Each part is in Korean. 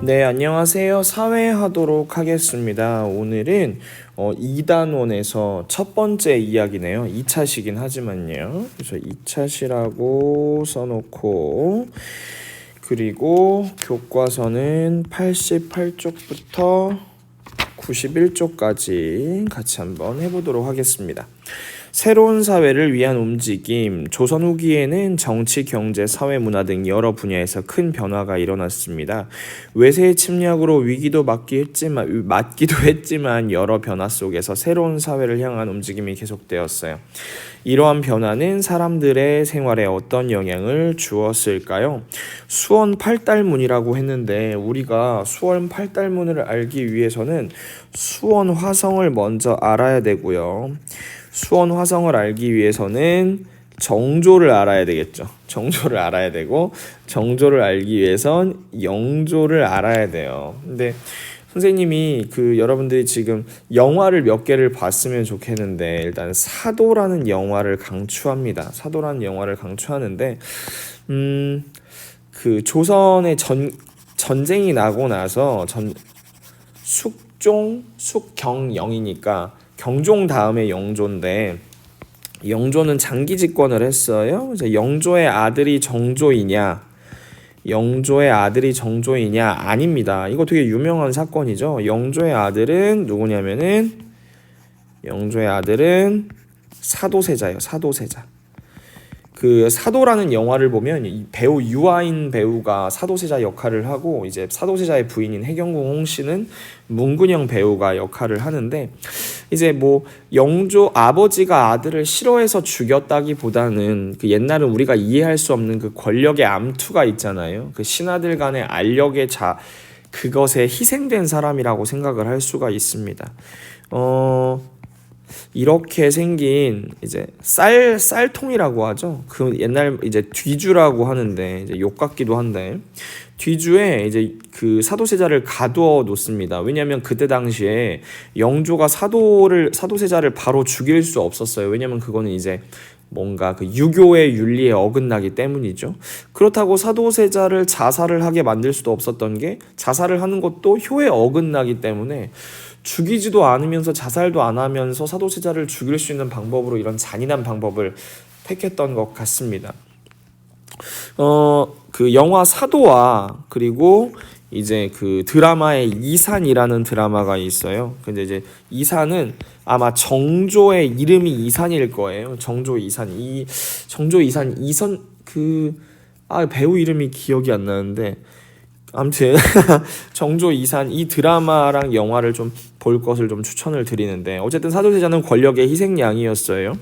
네, 안녕하세요. 사회하도록 하겠습니다. 오늘은 2단원에서 첫 번째 이야기네요. 2차시긴 하지만요. 그래서 2차시라고 써놓고, 그리고 교과서는 88쪽부터 91쪽까지 같이 한번 해보도록 하겠습니다. 새로운 사회를 위한 움직임. 조선 후기에는 정치, 경제, 사회, 문화 등 여러 분야에서 큰 변화가 일어났습니다. 외세의 침략으로 위기도 맞기도 했지만 여러 변화 속에서 새로운 사회를 향한 움직임이 계속되었어요. 이러한 변화는 사람들의 생활에 어떤 영향을 주었을까요? 수원 8달문이라고 했는데 우리가 수원 8달문을 알기 위해서는 수원 화성을 먼저 알아야 되고요. 수원 화성을 알기 위해서는 정조를 알아야 되겠죠. 정조를 알아야 되고, 정조를 알기 위해선 영조를 알아야 돼요. 근데 선생님이 여러분들이 지금 영화를 몇 개를 봤으면 좋겠는데, 일단 사도라는 영화를 강추합니다. 사도라는 영화를 강추하는데, 조선의 전쟁이 나고 나서 숙경영이니까 경종 다음에 영조인데, 영조는 장기 집권을 했어요. 그래서 영조의 아들이 정조이냐, 영조의 아들이 정조이냐? 아닙니다. 이거 되게 유명한 사건이죠. 영조의 아들은 누구냐면은, 영조의 아들은 사도세자예요. 사도세자. 사도라는 영화를 보면 이 배우 유아인 배우가 사도세자 역할을 하고, 이제 사도세자의 부인인 해경궁 홍씨는 문근영 배우가 역할을 하는데, 이제 영조 아버지가 아들을 싫어해서 죽였다기보다는 옛날은 우리가 이해할 수 없는 권력의 암투가 있잖아요. 신하들 간의 알력의 그것에 희생된 사람이라고 생각을 할 수가 있습니다. 이렇게 생긴 이제 쌀통이라고 하죠. 옛날 이제 뒤주라고 하는데, 이제 욕 같기도 한데, 뒤주에 이제 사도세자를 가두어 놓습니다. 왜냐하면 그때 당시에 영조가 사도세자를 바로 죽일 수 없었어요. 왜냐하면 그거는 이제 뭔가 유교의 윤리에 어긋나기 때문이죠. 그렇다고 사도세자를 자살을 하게 만들 수도 없었던 게, 자살을 하는 것도 효에 어긋나기 때문에 죽이지도 않으면서 자살도 안 하면서 사도세자를 죽일 수 있는 방법으로 이런 잔인한 방법을 택했던 것 같습니다. 영화 사도와, 그리고 이제 드라마의 이산이라는 드라마가 있어요. 근데 이제 이산은 아마 정조의 이름이 이산일 거예요. 정조 이산. 정조 이산 배우 이름이 기억이 안 나는데, 아무튼 정조 이산, 이 드라마랑 영화를 좀 볼 것을 좀 추천을 드리는데, 어쨌든 사도세자는 권력의 희생양이었어요.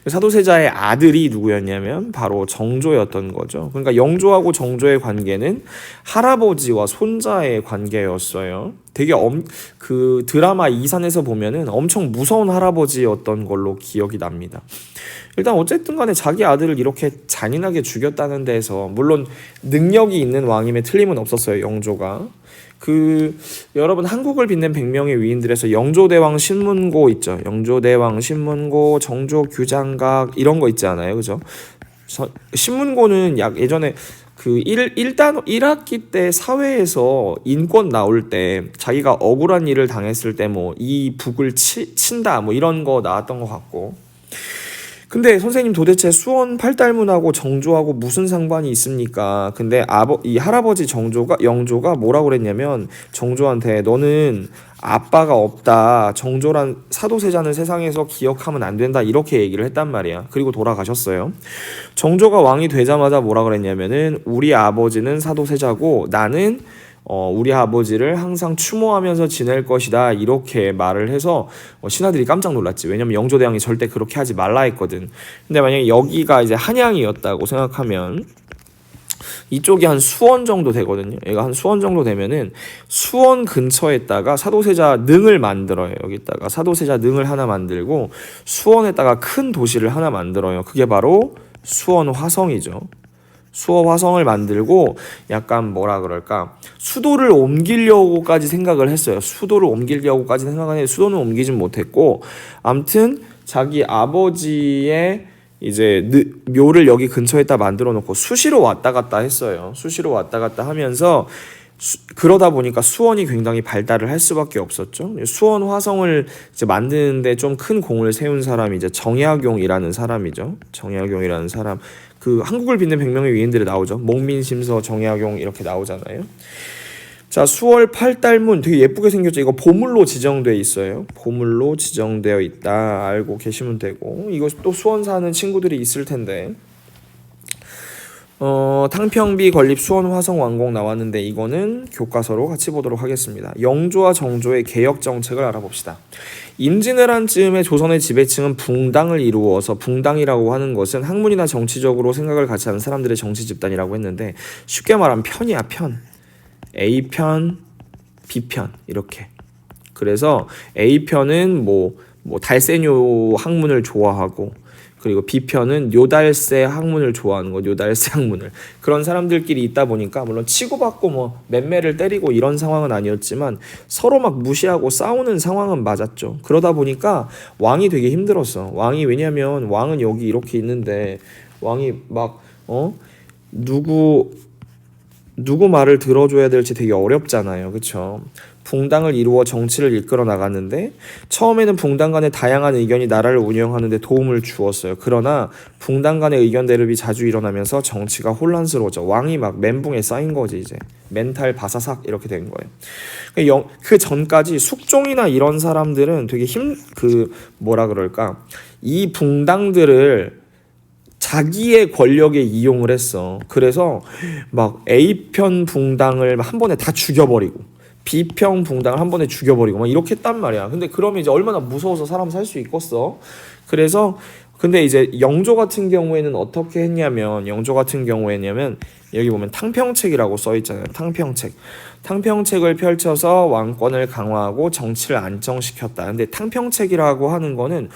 사도세자의 아들이 누구였냐면 바로 정조였던 거죠. 그러니까 영조하고 정조의 관계는 할아버지와 손자의 관계였어요. 되게 드라마 이산에서 보면은 엄청 무서운 할아버지였던 걸로 기억이 납니다. 일단 어쨌든 간에 자기 아들을 이렇게 잔인하게 죽였다는 데서, 물론 능력이 있는 왕임에 틀림은 없었어요, 영조가. 여러분, 한국을 빛낸 100명의 위인들에서 영조대왕 신문고 있죠. 영조대왕 신문고, 정조규장각 이런 거 있지 않아요, 그죠? 신문고는 예전에 1학기 때 사회에서 인권 나올 때 자기가 억울한 일을 당했을 때 이 북을 친다 이런 거 나왔던 것 같고. 근데 선생님, 도대체 수원 8달문하고 정조하고 무슨 상관이 있습니까? 근데 이 할아버지 영조가 뭐라고 그랬냐면, 정조한테 너는 아빠가 없다. 사도세자는 세상에서 기억하면 안 된다. 이렇게 얘기를 했단 말이야. 그리고 돌아가셨어요. 정조가 왕이 되자마자 뭐라 그랬냐면은, 우리 아버지는 사도세자고 나는 우리 아버지를 항상 추모하면서 지낼 것이다, 이렇게 말을 해서 신하들이 깜짝 놀랐지. 왜냐면 영조대왕이 절대 그렇게 하지 말라 했거든. 근데 만약에 여기가 이제 한양이었다고 생각하면 이쪽이 한 수원 정도 되거든요. 얘가 한 수원 정도 되면은 수원 근처에다가 사도세자 능을 만들어요. 여기다가 사도세자 능을 하나 만들고 수원에다가 큰 도시를 하나 만들어요. 그게 바로 수원 화성이죠. 수원 화성을 만들고 약간 수도를 옮기려고까지 생각을 했어요. 수도는 옮기진 못했고, 아무튼 자기 아버지의 이제 묘를 여기 근처에다 만들어 놓고 수시로 왔다 갔다 했어요. 수시로 왔다 갔다 하면서 그러다 보니까 수원이 굉장히 발달을 할 수밖에 없었죠. 수원 화성을 이제 만드는데 좀 큰 공을 세운 사람이 이제 정약용이라는 사람이죠. 정약용이라는 사람. 그 한국을 빛낸 100명의 위인들이 나오죠. 목민심서 정약용 이렇게 나오잖아요. 자, 수월 팔달문 되게 예쁘게 생겼죠. 이거 보물로 지정돼 있어요. 보물로 지정되어 있다. 알고 계시면 되고. 이거 또 수원 사는 친구들이 있을 텐데. 탕평비 건립 수원 화성 완공 나왔는데 이거는 교과서로 같이 보도록 하겠습니다. 영조와 정조의 개혁 정책을 알아봅시다. 임진왜란 즈음에 조선의 지배층은 붕당을 이루어서 붕당이라고 하는 것은 학문이나 정치적으로 생각을 같이 하는 사람들의 정치 집단이라고 했는데 쉽게 말하면 편이야, 편. A편, B편 이렇게. 그래서 A편은 뭐 달세뇨 학문을 좋아하고 그리고 B편은 요달세 학문을 좋아하는 거, 요달세 학문을. 그런 사람들끼리 있다 보니까 물론 치고받고 뭐 맴매를 때리고 이런 상황은 아니었지만 서로 막 무시하고 싸우는 상황은 맞았죠. 그러다 보니까 왕이 되게 힘들었어. 왕이 왜냐면 왕은 여기 이렇게 있는데 왕이 막 누구 말을 들어줘야 될지 되게 어렵잖아요. 그렇죠? 붕당을 이루어 정치를 이끌어 나갔는데 처음에는 붕당 간의 다양한 의견이 나라를 운영하는 데 도움을 주었어요. 그러나 붕당 간의 의견 대립이 자주 일어나면서 정치가 혼란스러워져. 왕이 막 멘붕에 쌓인 거지 이제. 멘탈 바사삭 이렇게 된 거예요. 그 전까지 숙종이나 이런 사람들은 되게 뭐라 그럴까? 이 붕당들을 자기의 권력에 이용을 했어. 그래서 막 A편 붕당을 한 번에 다 죽여버리고 B편 붕당을 한 번에 죽여버리고 막 이렇게 했단 말이야. 근데 그러면 이제 얼마나 무서워서 사람 살 수 있겠어. 그래서 근데 이제 영조 같은 경우에는 어떻게 했냐면 여기 보면 탕평책이라고 써 있잖아요. 탕평책을 펼쳐서 왕권을 강화하고 정치를 안정시켰다. 근데 탕평책이라고 하는 거는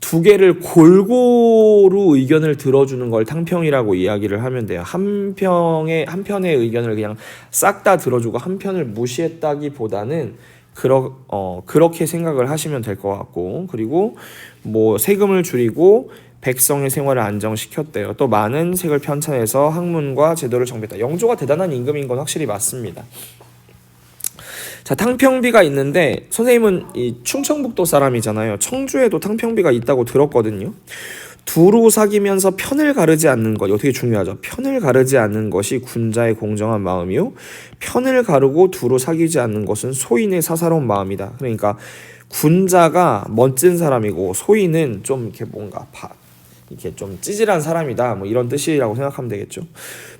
두 개를 골고루 의견을 들어주는 걸 탕평이라고 이야기를 하면 돼요. 한 편의 의견을 그냥 싹 다 들어주고 한 편을 무시했다기보다는 그렇게 생각을 하시면 될 것 같고, 그리고 뭐 세금을 줄이고 백성의 생활을 안정시켰대요. 또 많은 색을 편찬해서 학문과 제도를 정비했다. 영조가 대단한 임금인 건 확실히 맞습니다. 자, 탕평비가 있는데 선생님은 이 충청북도 사람이잖아요. 청주에도 탕평비가 있다고 들었거든요. 두루 사귀면서 편을 가르지 않는 것, 이거 되게 중요하죠. 편을 가르지 않는 것이 군자의 공정한 마음이요, 편을 가르고 두루 사귀지 않는 것은 소인의 사사로운 마음이다. 그러니까 군자가 멋진 사람이고 소인은 좀 이렇게 뭔가 이렇게 좀 찌질한 사람이다, 뭐 이런 뜻이라고 생각하면 되겠죠.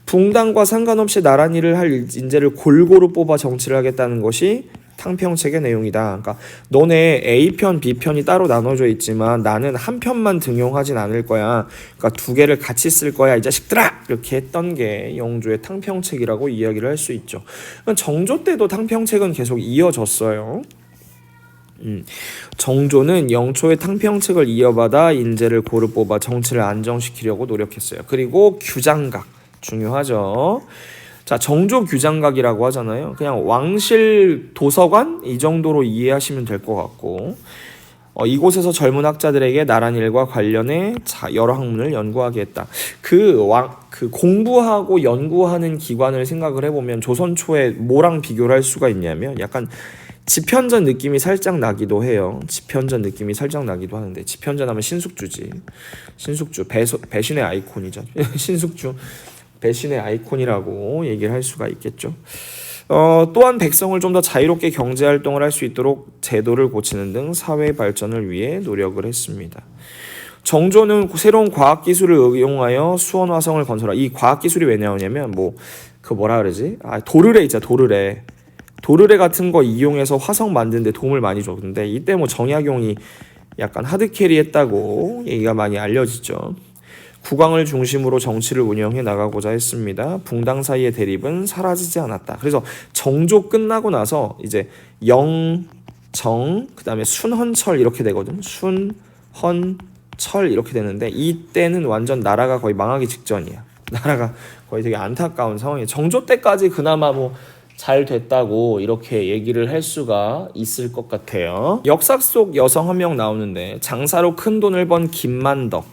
붕당과 상관없이 나란히를 할 인재를 골고루 뽑아 정치를 하겠다는 것이 탕평책의 내용이다. 그러니까 너네 A편, B편이 따로 나눠져 있지만 나는 한 편만 등용하진 않을 거야. 그러니까 두 개를 같이 쓸 거야, 이 자식들아! 이렇게 했던 게 영조의 탕평책이라고 이야기를 할 수 있죠. 정조 때도 탕평책은 계속 이어졌어요. 정조는 영초의 탕평책을 이어받아 인재를 고루 뽑아 정치를 안정시키려고 노력했어요. 그리고 규장각 중요하죠. 자, 정조 규장각이라고 하잖아요. 그냥 왕실 도서관 이 정도로 이해하시면 될 것 같고, 이곳에서 젊은 학자들에게 나란 일과 관련해 여러 학문을 연구하게 했다. 그 공부하고 연구하는 기관을 생각을 해보면 조선 초에 뭐랑 비교를 할 수가 있냐면 약간 집현전 느낌이 살짝 나기도 해요. 집현전 느낌이 살짝 나기도 하는데, 집현전 하면 신숙주지. 신숙주 배신의 아이콘이죠. 신숙주 배신의 아이콘이라고 얘기를 할 수가 있겠죠. 또한 백성을 좀 더 자유롭게 경제활동을 할 수 있도록 제도를 고치는 등 사회 발전을 위해 노력을 했습니다. 정조는 새로운 과학기술을 응용하여 수원 화성을 건설하. 이 과학기술이 왜 나오냐면 도르래 있잖아. 도르래 같은 거 이용해서 화성 만드는 데 도움을 많이 줬는데, 이때 뭐 정약용이 약간 하드캐리 했다고 얘기가 많이 알려지죠. 국왕을 중심으로 정치를 운영해 나가고자 했습니다. 붕당 사이의 대립은 사라지지 않았다. 그래서 정조 끝나고 나서 이제 영, 정, 그 다음에 순헌철 이렇게 되거든. 순헌철 이렇게 되는데, 이때는 완전 나라가 거의 망하기 직전이야. 나라가 거의 되게 안타까운 상황이에요. 정조 때까지 그나마 뭐 잘 됐다고 이렇게 얘기를 할 수가 있을 것 같아요. 역사 속 여성 한 명 나오는데 장사로 큰 돈을 번 김만덕.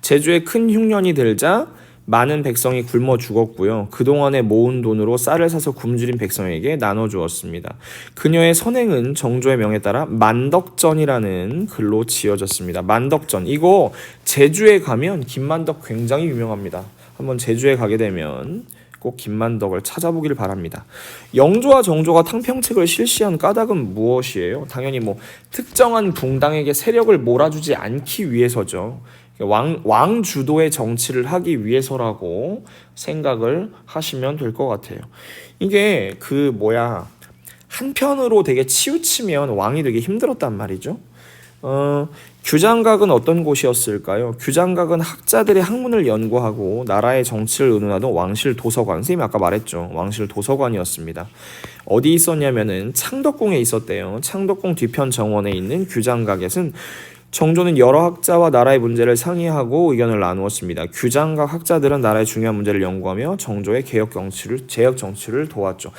제주에 큰 흉년이 들자 많은 백성이 굶어 죽었고요. 그동안에 모은 돈으로 쌀을 사서 굶주린 백성에게 나눠주었습니다. 그녀의 선행은 정조의 명에 따라 만덕전이라는 글로 지어졌습니다. 만덕전. 이거 제주에 가면 김만덕 굉장히 유명합니다. 한번 제주에 가게 되면 꼭 김만덕을 찾아보길 바랍니다. 영조와 정조가 탕평책을 실시한 까닭은 무엇이에요? 당연히 뭐 특정한 붕당에게 세력을 몰아주지 않기 위해서죠. 왕 주도의 정치를 하기 위해서라고 생각을 하시면 될 것 같아요. 이게 한편으로 되게 치우치면 왕이 되게 힘들었단 말이죠. 규장각은 어떤 곳이었을까요? 규장각은 학자들의 학문을 연구하고 나라의 정치를 의논하던 왕실 도서관. 선생님이 아까 말했죠. 왕실 도서관이었습니다. 어디 있었냐면은 창덕궁에 있었대요. 창덕궁 뒤편 정원에 있는 규장각에는 정조는 여러 학자와 나라의 문제를 상의하고 의견을 나누었습니다. 규장각 학자들은 나라의 중요한 문제를 연구하며 정조의 제역 정치를 도왔죠.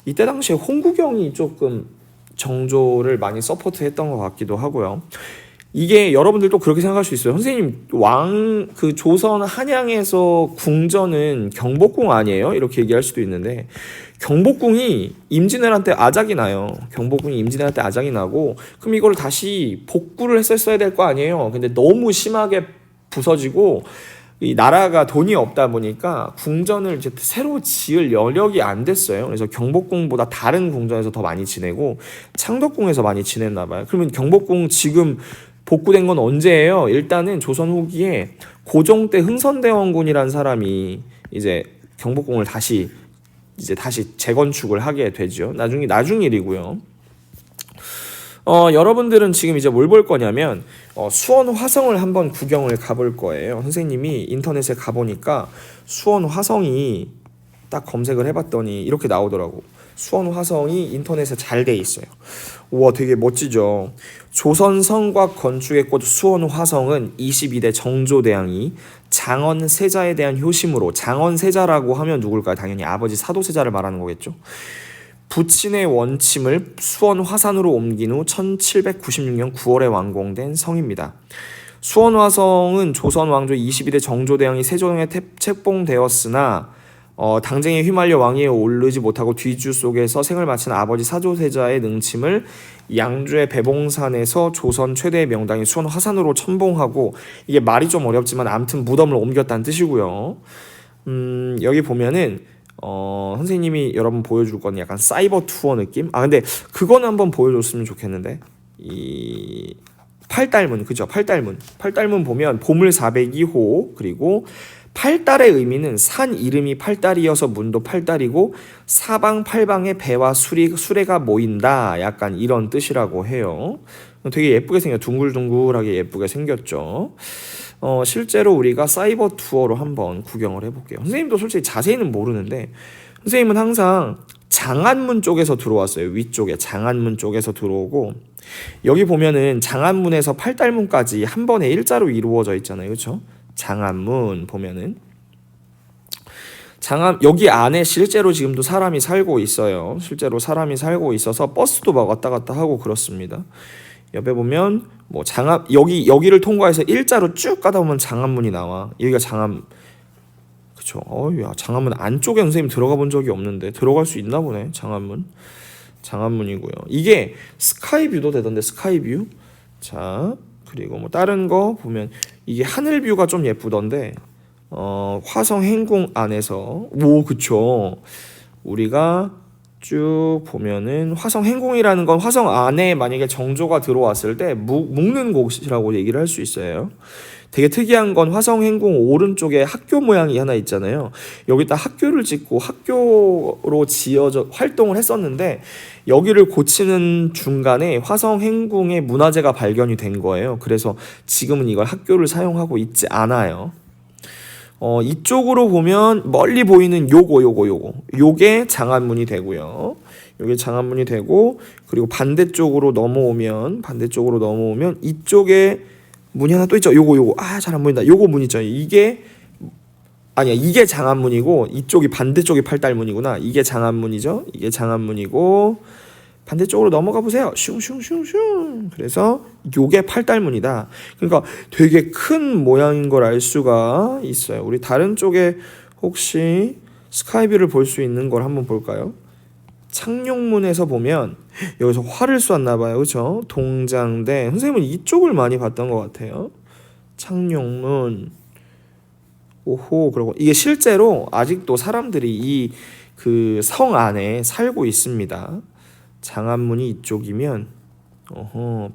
이때 당시에 홍구경이 조금 정조를 많이 서포트했던 것 같기도 하고요. 이게 여러분들도 그렇게 생각할 수 있어요. 선생님, 조선 한양에서 궁전은 경복궁 아니에요? 이렇게 얘기할 수도 있는데, 경복궁이 임진왜란 때 아작이 나요. 경복궁이 임진왜란 때 아작이 나고, 그럼 이걸 다시 복구를 했었어야 될 거 아니에요? 근데 너무 심하게 부서지고, 이 나라가 돈이 없다 보니까 궁전을 이제 새로 지을 여력이 안 됐어요. 그래서 경복궁보다 다른 궁전에서 더 많이 지내고 창덕궁에서 많이 지냈나 봐요. 그러면 경복궁 지금 복구된 건 언제예요? 일단은 조선 후기에 고종 때 흥선대원군이라는 사람이 이제 경복궁을 다시 재건축을 하게 되죠. 나중 일이고요. 여러분들은 지금 이제 뭘 볼 거냐면 수원 화성을 한번 구경을 가볼 거예요. 선생님이 인터넷에 가보니까 수원 화성이 딱 검색을 해봤더니 이렇게 나오더라고. 수원 화성이 인터넷에 잘 돼 있어요. 우와, 되게 멋지죠. 조선 성곽 건축의 꽃 수원 화성은 22대 정조대왕이 장원 세자에 대한 효심으로, 장원 세자라고 하면 누굴까요? 당연히 아버지 사도세자를 말하는 거겠죠. 부친의 원침을 수원 화산으로 옮긴 후 1796년 9월에 완공된 성입니다. 수원 화성은 조선 왕조 22대 정조대왕이 세종에 책봉되었으나 당쟁에 휘말려 왕위에 오르지 못하고 뒤주 속에서 생을 마친 아버지 사조세자의 능침을 양주의 배봉산에서 조선 최대의 명당인 수원 화산으로 첨봉하고, 이게 말이 좀 어렵지만 아무튼 무덤을 옮겼다는 뜻이고요. 여기 보면은 선생님이 여러분 보여줄 건 약간 사이버 투어 느낌? 근데 그거는 한번 보여줬으면 좋겠는데, 이 팔달문, 그죠? 팔달문 보면 보물 402호, 그리고 팔달의 의미는 산 이름이 팔달이어서 문도 팔달이고 사방 팔방에 배와 수레가 모인다, 약간 이런 뜻이라고 해요. 되게 예쁘게 둥글둥글하게 예쁘게 생겼죠. 실제로 우리가 사이버 투어로 한번 구경을 해볼게요. 선생님도 솔직히 자세히는 모르는데, 선생님은 항상 장안문 쪽에서 들어왔어요. 위쪽에 장안문 쪽에서 들어오고, 여기 보면은 장안문에서 팔달문까지 한 번에 일자로 이루어져 있잖아요. 그렇죠? 장안문 보면은 여기 안에 실제로 지금도 사람이 살고 있어요. 실제로 사람이 살고 있어서 버스도 막 왔다 갔다 하고 그렇습니다. 옆에 보면 여기를 통과해서 일자로 쭉 가다 보면 장안문이 나와. 여기가 그쵸? 장안문 안쪽에 선생님 들어가 본 적이 없는데 들어갈 수 있나 보네. 장안문이고요. 이게 스카이뷰도 되던데, 스카이뷰. 자, 그리고 다른 거 보면 이게 하늘뷰가 좀 예쁘던데, 화성 행궁 안에서, 그쵸. 우리가 쭉 보면은 화성 행궁이라는 건 화성 안에 만약에 정조가 들어왔을 때 묵는 곳이라고 얘기를 할 수 있어요. 되게 특이한 건 화성 행궁 오른쪽에 학교 모양이 하나 있잖아요. 여기다 학교를 짓고 학교로 지어져 활동을 했었는데, 여기를 고치는 중간에 화성 행궁의 문화재가 발견이 된 거예요. 그래서 지금은 이걸 학교를 사용하고 있지 않아요. 이쪽으로 보면 멀리 보이는 요게 장안문이 되고요. 요게 장안문이 되고, 그리고 반대쪽으로 넘어오면 이쪽에 문이 하나 또 있죠. 요거 잘 안 보인다. 요거 문 있죠. 이게 아니야, 이게 장안문이고 이쪽이 반대쪽이 팔달문이구나. 이게 장안문이죠. 이게 장안문이고 반대쪽으로 넘어가 보세요. 슝슝슝슝. 그래서 요게 팔달문이다. 그러니까 되게 큰 모양인 걸 알 수가 있어요. 우리 다른 쪽에 혹시 스카이뷰를 볼 수 있는 걸 한번 볼까요? 창룡문에서 보면 여기서 활을 쐈나 봐요. 그렇죠? 동장대. 선생님은 이쪽을 많이 봤던 것 같아요. 창룡문. 오호. 그리고 이게 실제로 아직도 사람들이 이 그 성 안에 살고 있습니다. 장안문이 이쪽이면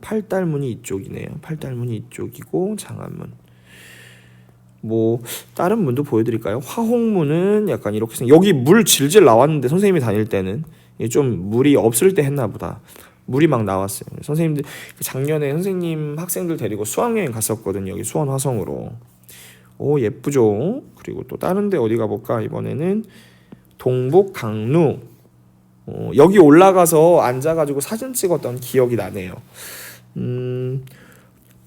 팔달문이 이쪽이네요. 팔달문이 이쪽이고 장안문. 뭐 다른 문도 보여드릴까요? 화홍문은 약간 이렇게 여기 물 질질 나왔는데 선생님이 다닐 때는 좀 물이 없을 때 했나 보다. 물이 막 나왔어요. 선생님들 작년에 선생님 학생들 데리고 수학여행 갔었거든요. 여기 수원 화성으로. 오, 예쁘죠? 그리고 또 다른 데 어디 가볼까? 이번에는 동북 강루. 여기 올라가서 앉아가지고 사진 찍었던 기억이 나네요.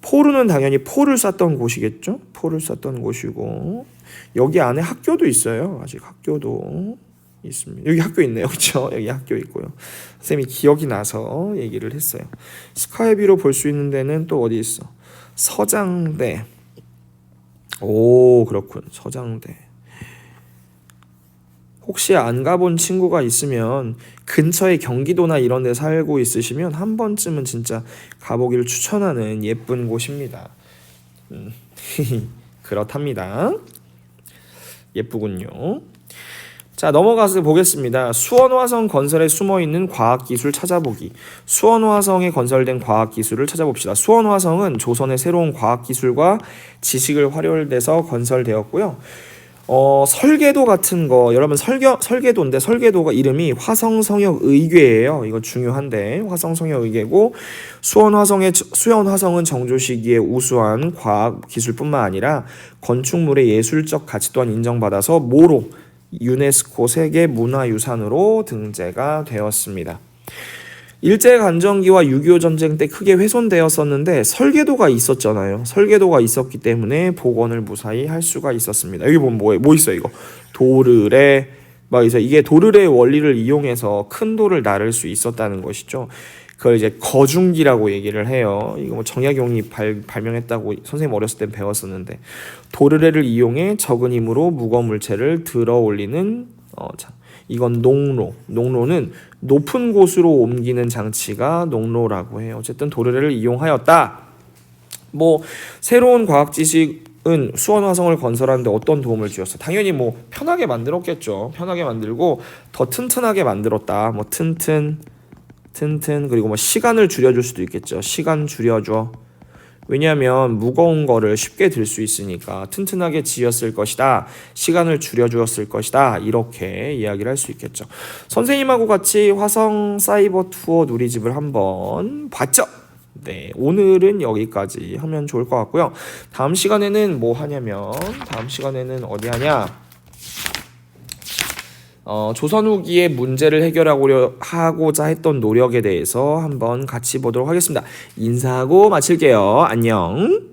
포르는 당연히 포를 쐈던 곳이겠죠? 포를 쐈던 곳이고 여기 안에 학교도 있어요. 아직 학교도 있습니다. 여기 학교 있네요. 그렇죠? 여기 학교 있고요. 선생님이 기억이 나서 얘기를 했어요. 스카이뷰로 볼 수 있는 데는 또 어디 있어? 서장대. 오, 그렇군. 서장대. 혹시 안 가본 친구가 있으면 근처에 경기도나 이런 데 살고 있으시면 한 번쯤은 진짜 가보기를 추천하는 예쁜 곳입니다. 그렇답니다. 예쁘군요. 자, 넘어가서 보겠습니다. 수원화성 건설에 숨어있는 과학기술 찾아보기. 수원화성에 건설된 과학기술을 찾아봅시다. 수원화성은 조선의 새로운 과학기술과 지식을 활용돼서 건설되었고요. 설계도 같은 거, 여러분 설계도인데 설계도가 이름이 화성성역의궤예요. 이거 중요한데 화성성역의궤고 수원화성은 정조 시기에 우수한 과학 기술뿐만 아니라 건축물의 예술적 가치 또한 인정받아서 모로 유네스코 세계 문화유산으로 등재가 되었습니다. 일제강점기와 6.25 전쟁 때 크게 훼손되었었는데 설계도가 있었잖아요. 설계도가 있었기 때문에 복원을 무사히 할 수가 있었습니다. 여기 보면 뭐 있어요 이거? 도르래 막 이제 이게 도르래의 원리를 이용해서 큰 돌을 나를 수 있었다는 것이죠. 그걸 이제 거중기라고 얘기를 해요. 이거 뭐 정약용이 발명했다고 선생님 어렸을 때 배웠었는데 도르래를 이용해 적은 힘으로 무거운 물체를 들어 올리는 이건 농로. 농로는 높은 곳으로 옮기는 장치가 농로라고 해요. 어쨌든 도르래를 이용하였다. 뭐 새로운 과학 지식은 수원화성을 건설하는데 어떤 도움을 주었어? 당연히 뭐 편하게 만들었겠죠. 편하게 만들고 더 튼튼하게 만들었다. 뭐 튼튼 그리고 뭐 시간을 줄여줄 수도 있겠죠. 시간 줄여줘. 왜냐하면 무거운 거를 쉽게 들 수 있으니까 튼튼하게 지었을 것이다. 시간을 줄여주었을 것이다. 이렇게 이야기를 할 수 있겠죠. 선생님하고 같이 화성 사이버 투어 누리집을 한번 봤죠? 네, 오늘은 여기까지 하면 좋을 것 같고요. 다음 시간에는 뭐 하냐면 다음 시간에는 어디 하냐? 조선 후기의 문제를 해결하고자 했던 노력에 대해서 한번 같이 보도록 하겠습니다. 인사하고 마칠게요. 안녕.